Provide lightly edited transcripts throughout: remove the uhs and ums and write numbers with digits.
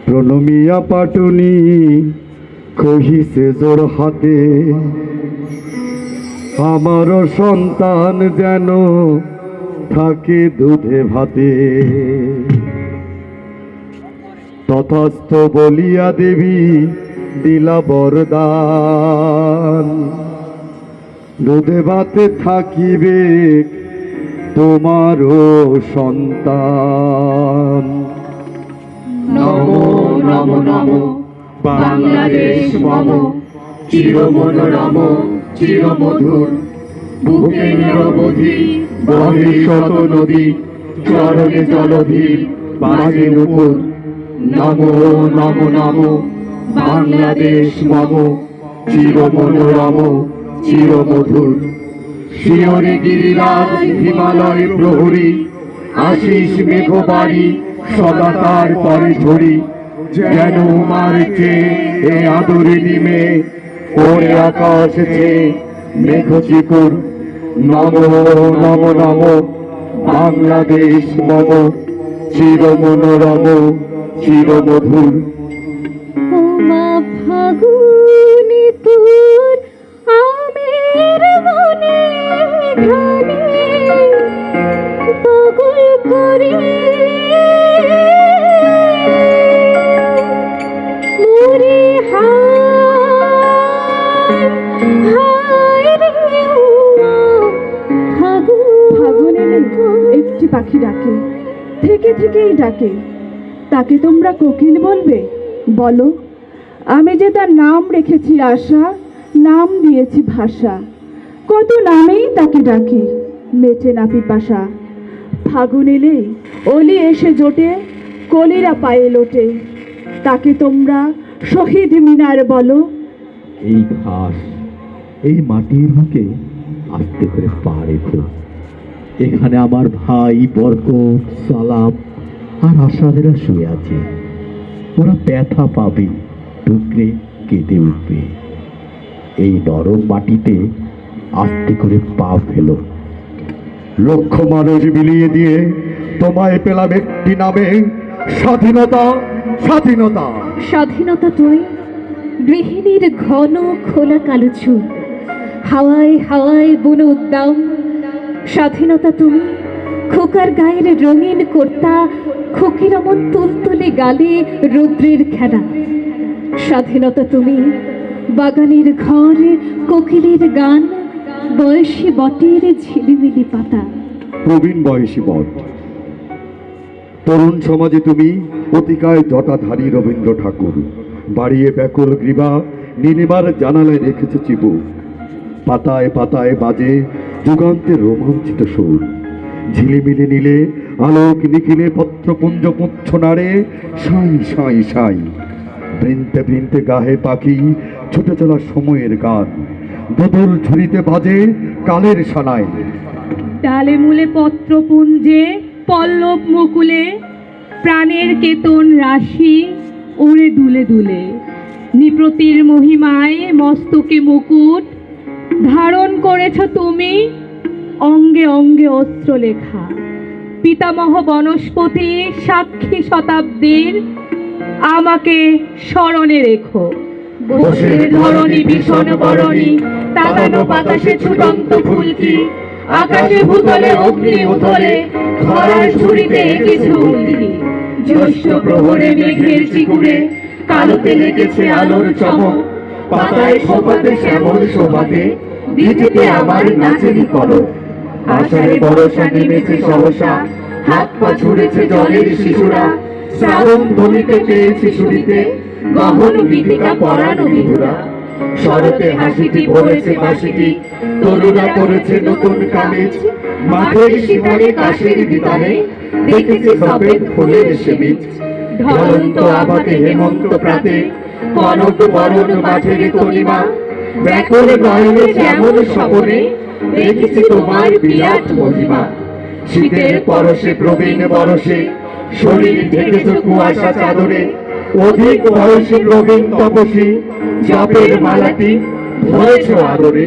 প্রণমিয়া পাটুনি কহিছে জোর হাতে, আমারও সন্তান যেন থাকে দুধে ভাতে। তথাস্থ বলিয়া দেবী দিলা বরদান, দুধে ভাতে থাকিবে তোমারও সন্তান। নমো নমো নমো বাংলাদেশ মম, চির মনোরম চির মধুর। ভূপেন্দ্র বোধি বহে শত নদী, চরণে জলধীর বাজে নুপুর। নমো নমো নমো বাংলাদেশ মম, চির মনোরম চির মধুর। শিয়রে গিরিরাজ হিমালয় প্রহরী, আশিস মেঘবাড়ি সদা তার পরে ঝরি। যেন উমার চেয়ে এ আদরে নিমে, ওরে আকাশ চেয়ে মেঘ চিকুর। নমো নমো নমো বাংলাদেশ মম, চির মনোরম চির মধুর। ওমা ফাগুনি তোর আমের বনে ঘ্রাণে পাগল করে মোরে হায় হায় রে ওমা ফাগুনে একটি পাখি ডাকে, থেকে থেকেই ডাকে। তাকে তোমরা কোকিল বলবে? বলো। আমি যে তার নাম রেখেছি আশা, নাম দিয়েছি ভাষা। কত নামেই তাকে ডাকি, মেটে না পিপাসা। ফাগুন এলেই অলি এসে জোটে, কলিরা পায়ে লোটে। তাকে তোমরা শহীদ মিনার বলো। এই ঘাস এই মাটির বুকে আস্তে করে পা রেখো। এখানে আমার ভাই বরকত, সালাম আর আশাদেরা শুয়ে আছে। ওরা ব্যথা পাবে, টুকরে কেঁদে উঠবে। এই নরম মাটিতে আস্তে করে পা ফেলো। লক্ষ মানুষ বিলিয়ে দিয়ে তোমায় পেলাম একটি নামে, স্বাধীনতা স্বাধীনতা। স্বাধীনতা তুই, গৃহিণীর ঘন খোলা কালো চুল, হাওয়ায় হাওয়ায় বুনো উদ্দাম। স্বাধীনতা তুমি, খোকার গায়ের রঙিন কর্তা, খুকির অমন তুলতুলে গালে রৌদ্রের খেলা। স্বাধীনতা তুমি, বাগানের ঘর, কোকিলের গান, বয়সী বটের ঝিলিমিলি পাতা। প্রবীণ বয়সী বট। তরুণ সমাজে তুমি অতিকায় জটাধারী রবীন্দ্র ঠাকুর। বাড়িয়ে ব্যাকুল গ্রীবা নীলিমার জানালায় রেখেছে চিবু। পাতায় পাতায় বাজে যুগান্তের রোমাঞ্চিত সুর। ঝিলিমিলি নীলে আলোক নিখিলে পত্রপুঞ্জ পুচ্ছ নাড়ে, সাই সাই সাই। বৃন্তে বৃন্তে গাহে পাখি ছুটে চলা সময়ের গান। দোদল ঝুড়িতে বাজে কালের সানাই। ডালে মূলে পত্রপুঞ্জে পল্লব মুকুলে, প্রাণের কেতন রাশি ওড়ে দুলে দুলে। নিপতির মহিমায় মস্তকে মুকুট, ধারণ করেছ তুমি অঙ্গে অঙ্গে অস্ত্র লেখা। পিতামহ বনস্পতি সাক্ষী শতাব্দীর, আমাকে স্মরণে রেখো। বসে ধরণী ভীষণ বরণী, তাকানো বাতাসে ছুটন্ত ফুলকি। আকাশে ভূতলে অগ্নি উতলে, খরার ঝুড়িতে এঁকেছে উল্কি। জ্যৈষ্ঠ প্রহরে মেঘের চিকুরে, কালোতে লেগেছে আলোর চমক। পাতায় খোপাতে শ্যামল শোভাতে, দিদিতে আমার নাচেরই করো। আষাঢ়ে বর্ষা নেমেছে সহসা, হাত পা ছুড়েছে জলের শিশুরা। শ্রাবণ ধ্বনিতে পেয়েছি শুনিতে, গহন গীতিকা পরানো বিধুরা। শরতে হাসিটি ভরেছে বাঁশিটি, তরুণা করেছে নতুন কামিজ। মাঠের শিকারে কাশের বিতানে, দেখেছি সফেদ ফুলের সেবিজ। ঢলন্ত আবাতে হেমন্ত প্রাতে, কনক বরণ মাঠের তনিমা। ব্যাকুল নয়নে যেমন স্বপনে, দেখেছি তোমার বিরাট মহিমা। শীতের পরশে প্রবীণ বরসে, শরীর ঢেকেছ কুয়াশা চাদরে। অধিক বয়সী প্রবীণ তপসী, জপের মালাটি ধরেছ আদরে।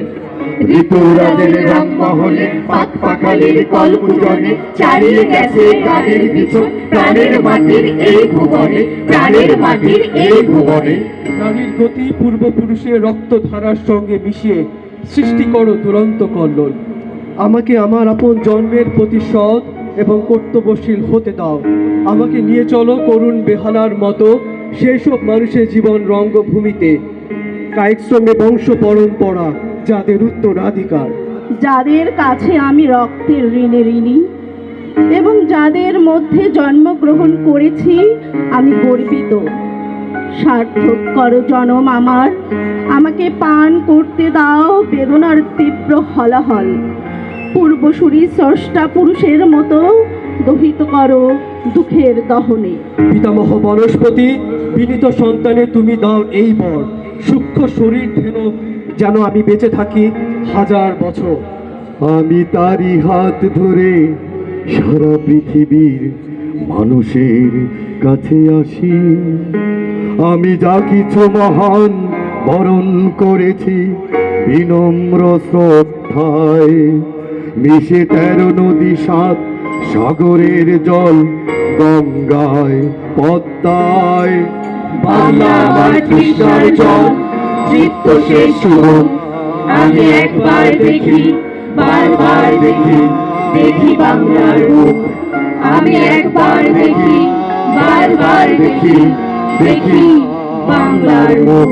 ঋতুরাজের রংমহলে পাক পাখালির কল্পজনে চারিয়ে গেছে গানের বিছন প্রাণের মাটির এই ভুবনে, প্রাণের মাটির এই ভুবনে। নারীর গতি পূর্বপুরুষের রক্তধারার সঙ্গে মিশিয়ে সৃষ্টি করো দুরন্ত কল্লোল। আমাকে আমার আপন জন্মের প্রতি সৎ এবং কর্তব্যশীল হতে দাও। আমাকে নিয়ে চলো করুণ বেহালার মতো সেই সব মানুষের জীবন রঙ্গভূমিতে, কায়িক শ্রমে বংশ পরম্পরা যাদের উত্তরাধিকার, যাদের কাছে আমি রক্তের ঋণে ঋণী এবং যাদের মধ্যে জন্মগ্রহণ করেছি আমি গর্বিত। সার্থক করো জনম আমার, আমাকে পান করতে দাও বেদনার তীব্র হলাহল। পূর্বসূরি স্রষ্টা পুরুষের মতো দহিত করো দুঃখের দহনে। পিতামহ বনস্পতি, বিনীত সন্তানে তুমি দাও এই বর, সূক্ষ্ম শরীর ধেন যেন আমি বেঁচে থাকি 1000 বছর। আমি তারই হাত ধরে সারা পৃথিবীর মানুষের কাছে আসি। আমি যা কিছু মহান বরণ করেছি বিনম্র শ্রদ্ধায়, মিশে 13 নদী 7 সাগরের জল, গঙ্গায় পদ্মায়। বাংলা আমার তৃষ্ণার জল, তৃপ্ত শেষ সুখ। আমি একবার দেখি, বারবার দেখি, দেখি বাংলার মুখ। আমি একবার দেখি, বারবার দেখি, দেখি বাংলার মুখ।